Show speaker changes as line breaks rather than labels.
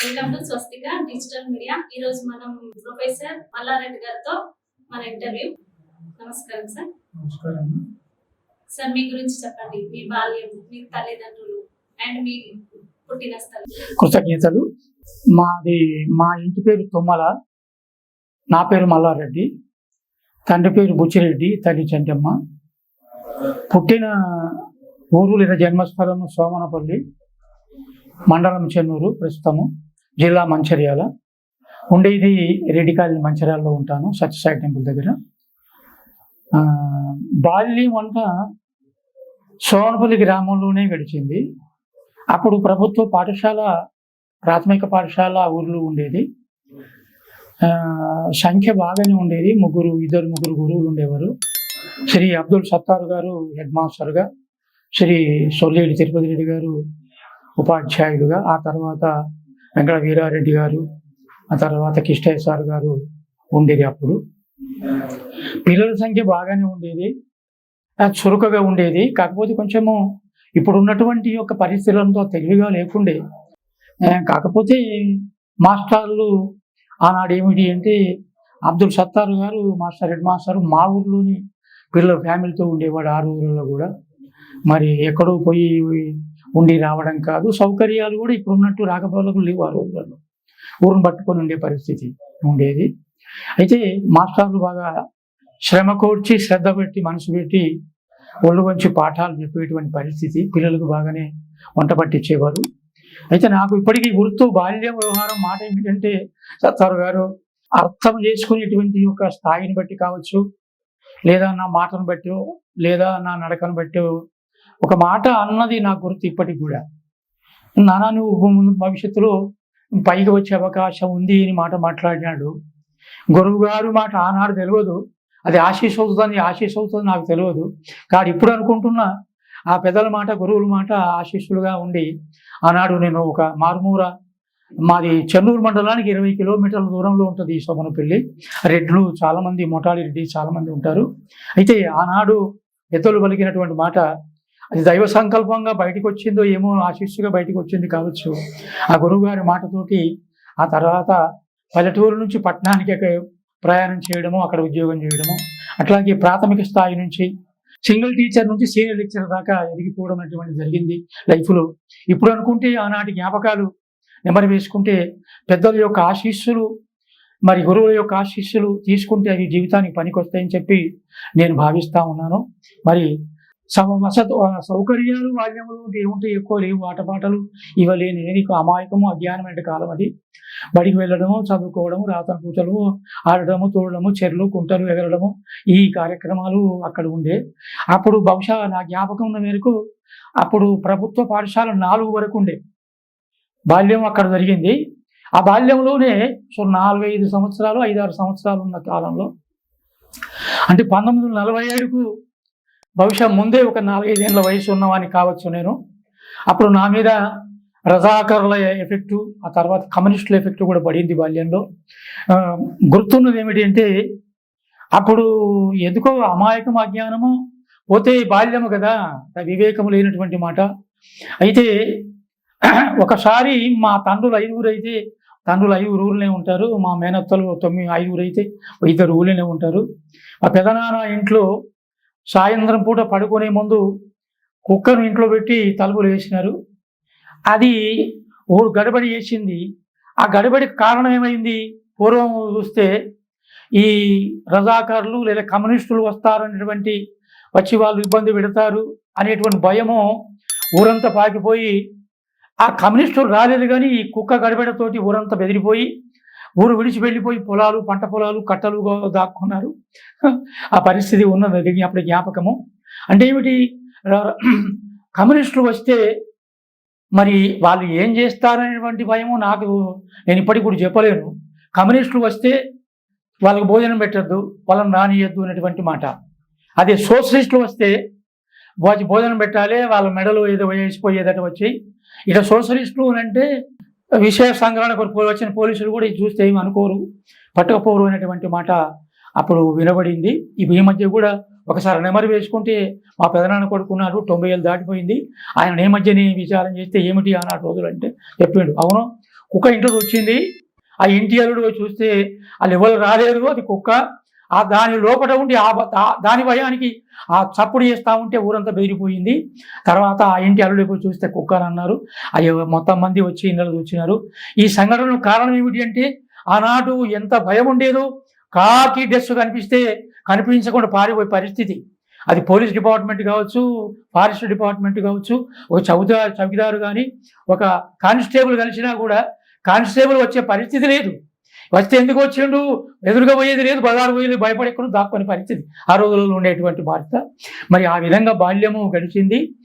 Welcome to Swastika digital media. ఈ రోజు మనం ప్రొఫెసర్ మల్లారెడ్డి గారితో మన ఇంటర్వ్యూ. నమస్కారం సార్.
నమస్కారం
సార్, మీ గురించి చెప్పండి. మీ బాల్యం, మీ తల్లిదండ్రులు అండ్ మీ పుట్టిన స్థలం.
కృతజ్ఞతలు. మా ఇంటి పేరు తుమ్మల, నా పేరు మల్లారెడ్డి, తండ్రి పేరు బుచ్చిరెడ్డి, తల్లి చంటమ్మ. పుట్టిన ఊరు లేదా జన్మస్థలము సోమనపల్లి, మండలం చెన్నూరు, ప్రస్తుతము జిల్లా మంచిర్యాల. ఉండేది రెడ్డికాలనీ మంచిర్యాలలో ఉంటాను, సత్యసాయి టెంపుల్ దగ్గర. బాల్యం అంతా సోమనపల్లి గ్రామంలోనే గడిచింది. అప్పుడు ప్రభుత్వ పాఠశాల, ప్రాథమిక పాఠశాల ఊర్లో ఉండేది. సంఖ్య బాగానే ఉండేది. ఇద్దరు ముగ్గురు గురువులు ఉండేవారు. శ్రీ అబ్దుల్ సత్తార్ గారు హెడ్ మాస్టర్గా, శ్రీ సొల్లేడి తిరుపతి రెడ్డి గారు ఉపాధ్యాయులుగా, ఆ తర్వాత వెంకట వీరారెడ్డి గారు, ఆ తర్వాత కిష్టయ్య సార్ గారు ఉండేది. అప్పుడు పిల్లల సంఖ్య బాగానే ఉండేది, చురుకగా ఉండేది. కాకపోతే కొంచెము ఇప్పుడు ఉన్నటువంటి యొక్క పరిస్థితులతో తెలివిగా లేకుండే. కాకపోతే మాస్టర్లు ఆనాడు ఏమిటి అంటే, అబ్దుల్ సత్తార్ గారు మాస్టర్, హెడ్ మాస్టర్ మా ఊర్లోని పిల్లల ఫ్యామిలీతో ఉండేవాడు. ఆ రోజుల్లో కూడా మరి ఎక్కడో పోయి ఉండి రావడం కాదు, సౌకర్యాలు కూడా ఇప్పుడు ఉన్నట్టు రాకపోకలు లేవు. ఆ రోజులలో ఊరిని పట్టుకొని ఉండే పరిస్థితి ఉండేది. అయితే మాస్టర్లు బాగా శ్రమ కోర్చి, శ్రద్ధ పెట్టి, మనసు పెట్టి, ఒళ్ళు వంచి పాఠాలు చెప్పేటువంటి పరిస్థితి. పిల్లలకు బాగానే వంట పట్టించేవారు. అయితే నాకు ఇప్పటికీ గుర్తు బాల్య వ్యవహారం మాట ఏమిటంటే, సత్తారు గారు అర్థం చేసుకునేటువంటి ఒక స్థాయిని బట్టి కావచ్చు, లేదా నా మాటను బట్టి, లేదా నా నడకను బట్టి ఒక మాట అన్నది నాకు గుర్తు ఇప్పటికి కూడా. నాన్న, నువ్వు భవిష్యత్తులో పైకి వచ్చే అవకాశం ఉంది అని మాట మాట్లాడినాడు. గురువు గారు మాట ఆనాడు తెలియదు, అది ఆశీస్ అవుతుంది నాకు తెలియదు. కానీ ఇప్పుడు అనుకుంటున్నా, ఆ పెద్దల మాట, గురువుల మాట ఆశీస్సులుగా ఉండి, ఆనాడు నేను ఒక మారుమూర, మాది చెన్నూరు మండలానికి 20 కిలోమీటర్ల దూరంలో ఉంటుంది ఈ సోమనపల్లి. రెడ్లు చాలామంది, మొటాలి రెడ్డి చాలామంది ఉంటారు. అయితే ఆనాడు పెద్దలు పలికినటువంటి మాట, అది దైవ సంకల్పంగా బయటకు వచ్చిందో ఏమో, ఆశీస్సుగా బయటకు వచ్చింది కావచ్చు. ఆ గురువుగారి మాటతోటి ఆ తర్వాత పల్లెటూరు నుంచి పట్టణానికి ప్రయాణం చేయడము, అక్కడ ఉద్యోగం చేయడము, అట్లాగే ప్రాథమిక స్థాయి నుంచి సింగిల్ టీచర్ నుంచి సీనియర్ లెక్చర్ దాకా ఎదిగిపోవడం అటువంటి జరిగింది లైఫ్లో. ఇప్పుడు అనుకుంటే ఆనాటి జ్ఞాపకాలు నెమరు వేసుకుంటే, పెద్దల యొక్క ఆశీస్సులు, మరి గురువుల యొక్క ఆశీస్సులు తీసుకుంటే అవి జీవితానికి పనికొస్తాయని చెప్పి నేను భావిస్తూ ఉన్నాను. మరి సౌకర్యాలు బాల్యములు ఏముంటే ఎక్కువ లేవు. ఆటపాటలు ఇవ్వలేని నీకు అమాయకము, అజ్ఞానమైన కాలం అది. బడికి వెళ్ళడము, చదువుకోవడము, రాతను పూతలు ఆడడము, తోడడము, చెర్లు కుంటలు ఎగరడము, ఈ కార్యక్రమాలు అక్కడ ఉండే. అప్పుడు బహుశా నా జ్ఞాపకం ఉన్న మేరకు అప్పుడు ప్రభుత్వ పాఠశాల 4 వరకు ఉండే. బాల్యం అక్కడ జరిగింది. ఆ బాల్యంలోనే 4-5 సంవత్సరాలు, 5-6 సంవత్సరాలు ఉన్న కాలంలో, అంటే 1947కు బహుశా ముందే ఒక 4-5 ఏళ్ళ వయసు ఉన్నవాడిని కావచ్చు నేను. అప్పుడు నా మీద రజాకర్ల ఎఫెక్టు, ఆ తర్వాత కమ్యూనిస్టుల ఎఫెక్ట్ కూడా పడింది బాల్యంలో. గుర్తున్నది ఏమిటి అంటే, అప్పుడు ఎందుకో అమాయకం, అజ్ఞానము పోతే బాల్యము కదా, వివేకము లేనటువంటి మాట. అయితే ఒకసారి మా తండ్రులు 5 అయితే, తండ్రులు 5 ఊళ్ళనే ఉంటారు, మా మేనత్తలు 5 అయితే 2 ఊళ్ళనే ఉంటారు. ఆ పెదనాన్న ఇంట్లో సాయంత్రం పూట పడుకునే ముందు కుక్కను ఇంట్లో పెట్టి తలుపులు వేసినారు. అది గడబడి వేసింది. ఆ గడబడికి కారణం ఏమైంది? పూర్వం చూస్తే ఈ రజాకారులు లేదా కమ్యూనిస్టులు వస్తారనేటువంటి, వచ్చి వాళ్ళు ఇబ్బంది పెడతారు అనేటువంటి భయము ఊరంతా పాకిపోయి, ఆ కమ్యూనిస్టులు రాలేదు కానీ ఈ కుక్క గడబడతోటి ఊరంతా బెదిరిపోయి, ఊరు విడిచి వెళ్ళిపోయి పొలాలు, పంట పొలాలు, కట్టలు దాక్కున్నారు. ఆ పరిస్థితి ఉన్నది అప్పుడు జ్ఞాపకము. అంటే ఏమిటి, కమ్యూనిస్టులు వస్తే మరి వాళ్ళు ఏం చేస్తారనేటువంటి భయము నేను ఇప్పటికి కూడా చెప్పలేను. కమ్యూనిస్టులు వస్తే వాళ్ళకి భోజనం పెట్టద్దు, వాళ్ళని రానియద్దు అనేటువంటి మాట. అదే సోషలిస్టులు వస్తే భోజనం పెట్టాలి, వాళ్ళ మెడలో ఏదో వేసిపోయేదట వచ్చి. ఇక సోషలిస్టులు అంటే విషయ సంగ్రహణ వచ్చిన పోలీసులు కూడా ఇది చూస్తే ఏమి అనుకోరు, పట్టకపోరు అనేటువంటి మాట అప్పుడు వినబడింది. ఈ మధ్య కూడా ఒకసారి నెమరు వేసుకుంటే మా పెదనాన్న కొడుకున్నాడు, 90 ఏళ్ళు దాటిపోయింది. ఆయన ఈ మధ్యని విచారం చేస్తే ఏమిటి ఆనాటి రోజులు అంటే చెప్పిండు, అవును కుక్క ఇంట్లో వచ్చింది. ఆ ఇంటి అల్లుడు పోయి చూస్తే వాళ్ళు ఎవరు రాలేరు, అది కుక్క. ఆ దాని లోపల ఉండి దాని భయానికి ఆ చప్పుడు చేస్తూ ఉంటే ఊరంతా బెదిరిపోయింది. తర్వాత ఆ ఇంటి అల్లుడు పోయి చూస్తే కుక్క అని అన్నారు. అయ్యో మొత్తం మంది వచ్చి ఇళ్ళలో వచ్చినారు. ఈ సంఘటనకు కారణం ఏమిటి అంటే, ఆనాడు ఎంత భయం ఉండేదో, కాకి డ్రెస్ కనిపించకుండా పారిపోయే పరిస్థితి. అది పోలీస్ డిపార్ట్మెంట్ కావచ్చు, ఫారెస్ట్ డిపార్ట్మెంట్ కావచ్చు, ఒక చౌకీదారు కానీ, ఒక కానిస్టేబుల్ కలిసినా కూడా కానిస్టేబుల్ వచ్చే పరిస్థితి లేదు. వస్తే ఎందుకు వచ్చిండు, ఎదురుగా పోయేది లేదు, బజారు పోయేది, భయపడేకుండా దాక్కునే పరిస్థితి ఆ రోజులలో ఉండేటువంటి బాధ్యత. మరి ఆ విధంగా బాల్యము గడిచింది.